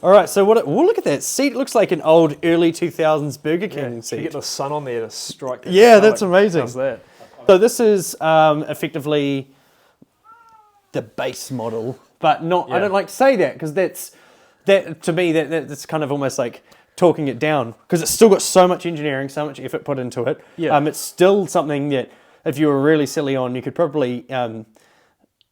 All right, so look at that seat. It looks like an old early 2000s Burger King seat. You get the sun on there to strike. Yeah, that's amazing. How's that? So this is effectively the base model, but not. I don't like to say that because that to me that's kind of almost like talking it down because it's still got so much engineering, so much effort put into it. Yeah. It's still something that if you were really silly on, you could probably end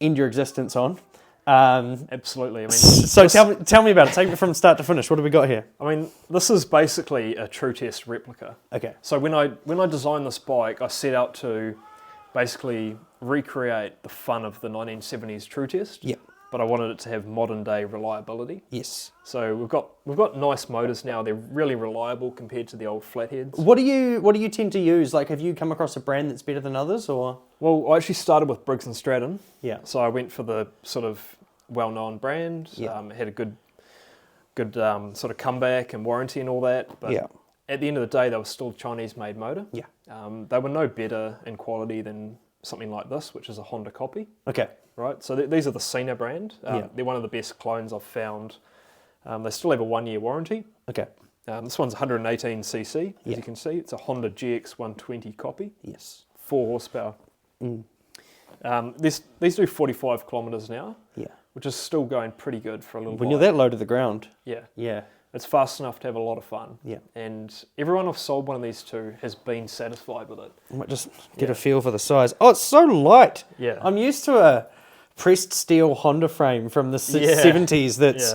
your existence on. Absolutely. I mean, so tell me about it. Take it from start to finish. What have we got here? I mean, this is basically a true test replica. Okay. So when I designed this bike, I set out to basically recreate the fun of the 1970s true test. Yep. But I wanted it to have modern day reliability. Yes. So we've got nice motors now. They're really reliable compared to the old flatheads. What do you tend to use? Like, have you come across a brand that's better than others, or? Well, I actually started with Briggs and Stratton. Yeah. So I went for the sort of well-known brand. Yeah. Had a good sort of comeback and warranty and all that. But Yeah. at the end of the day, they were still Chinese-made motor. Yeah. They were no better in quality than something like this, which is a Honda copy. Okay. Right. So these are the Cena brand. Yeah. They're one of the best clones I've found. They still have a 1-year warranty. Okay. This one's 118cc, as Yeah. you can see. It's a Honda GX 120 copy. Yes. 4 horsepower. These do 45 kilometres an hour, Yeah. which is still going pretty good for a little When bike. you're that low to the ground. Yeah. Yeah. It's fast enough to have a lot of fun. Yeah. And everyone I've sold one of these to has been satisfied with it. I might just get a feel for the size. Oh, it's so light. Yeah. I'm used to a pressed steel Honda frame from the 70s that's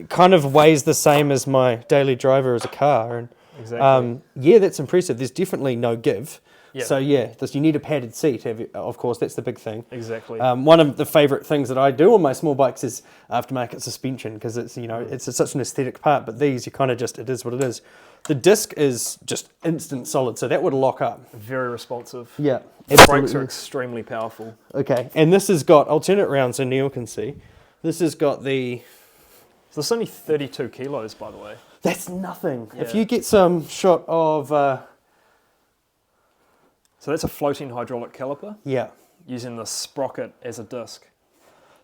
kind of weighs the same as my daily driver as a car. And Exactly. that's impressive. There's definitely no give. Yeah. So you need a padded seat. Of course, that's the big thing. Exactly. One of the favourite things that I do on my small bikes is aftermarket suspension because it's it's such an aesthetic part. But these, you kind of just, it is what it is. The disc is just instant solid, so that would lock up. Very responsive. Yeah, The brakes are extremely powerful. Okay, and this has got alternate round, so Neil can see. This has got the. So it's only 32 kilos, by the way. That's nothing. Yeah. If you get some shot of. So that's a floating hydraulic caliper Yeah. using the sprocket as a disc.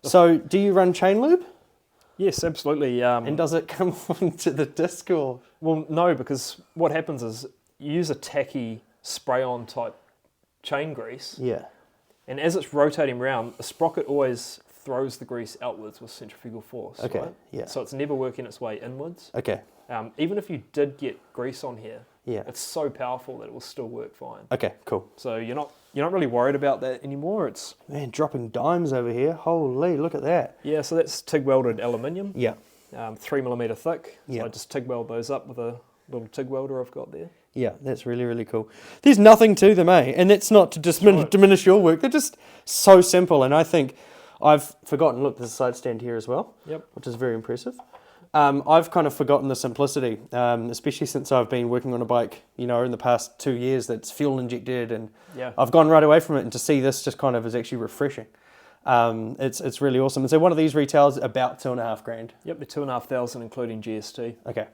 So do you run chain lube? Yes, absolutely. And does it come onto the disc or? Well, no, because what happens is you use a tacky spray-on type chain grease, Yeah. and as it's rotating around, the sprocket always throws the grease outwards with centrifugal force. Okay, Right? yeah. So it's never working its way inwards. Okay. Even if you did get grease on here, Yeah. it's so powerful that it will still work fine. Okay, cool. So you're not really worried about that anymore. It's Man, dropping dimes over here. Holy, look at that. yeah. So that's TIG welded aluminium. Yeah. 3mm thick. Yeah. So I just TIG weld those up with a little TIG welder I've got there. Yeah, that's really, really cool. There's nothing to them, eh? And that's not to diminish your work. They're just so simple. And I think I've forgotten, look, there's a side stand here as well. Yep. Which is very impressive. I've kind of forgotten the simplicity, especially since I've been working on a bike, in the past 2 years that's fuel injected, and Yeah. I've gone right away from it. And to see this just kind of is actually refreshing. It's really awesome. And so one of these retails about $2,500. Yep, they're 2,500 including GST. Okay.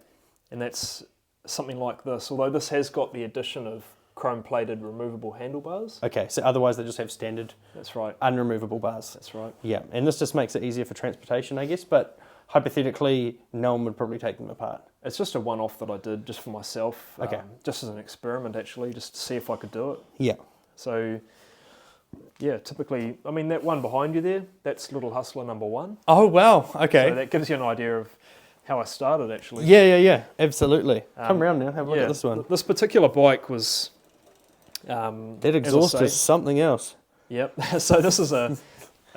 And that's something like this, although this has got the addition of chrome-plated removable handlebars. Okay. So otherwise they just have standard That's right. unremovable bars. That's right. Yeah. And this just makes it easier for transportation, I guess. But hypothetically, no one would probably take them apart. It's just a one-off that I did just for myself. Okay. Just as an experiment, actually, just to see if I could do it. Yeah. So, yeah, typically, I mean, that one behind you there, that's Little Hustler number 1. Oh, wow. Okay. So that gives you an idea of how I started, actually. Yeah. Absolutely. Come round now. Have a look at this one. This particular bike was... That exhaust is something else. Yep. So this is an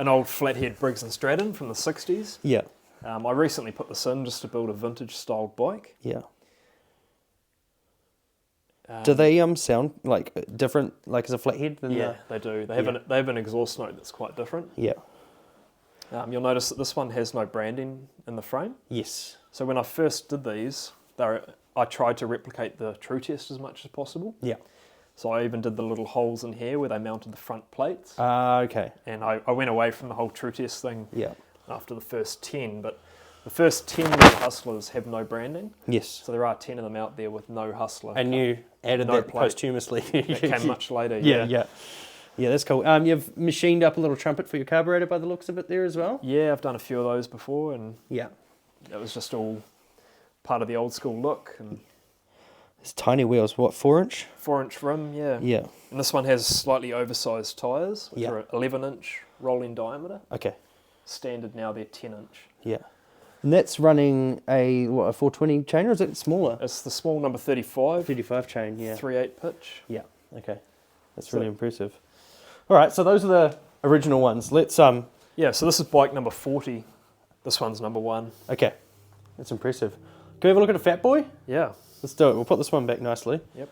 old flathead Briggs and Stratton from the 60s. Yeah. I recently put this in just to build a vintage-styled bike. Yeah. Do they sound like different, like as a flathead? Than Yeah, they do. They have an exhaust note that's quite different. Yeah. You'll notice that this one has no branding in the frame. Yes. So when I first did these, I tried to replicate the true test as much as possible. Yeah. So I even did the little holes in here where they mounted the front plates. Okay. And I went away from the whole true test thing Yeah. after the first 10. But the first 10 Little Hustlers have no branding. Yes. So there are 10 of them out there with no Hustler. And you added No that plate. posthumously. That came much later. Yeah, that's cool. You've machined up a little trumpet for your carburetor by the looks of it there as well? Yeah, I've done a few of those before, and Yeah. It was just all part of the old school look. And It's tiny wheels, what, 4-inch? 4-inch rim, yeah. Yeah. And this one has slightly oversized tyres, which Yeah. are 11-inch rolling diameter. Okay. Standard now, they're 10-inch. Yeah. And that's running a 420 chain, or is it smaller? It's the small number 35, 35 chain, yeah. 3/8 pitch. Yeah, okay. That's So- really impressive. All right, so those are the original ones. Let's, Yeah, so this is bike number 40. This one's number 1. okay. That's impressive. Can we have a look at a Fat Boy? Yeah. Let's do it. We'll put this one back nicely. Yep.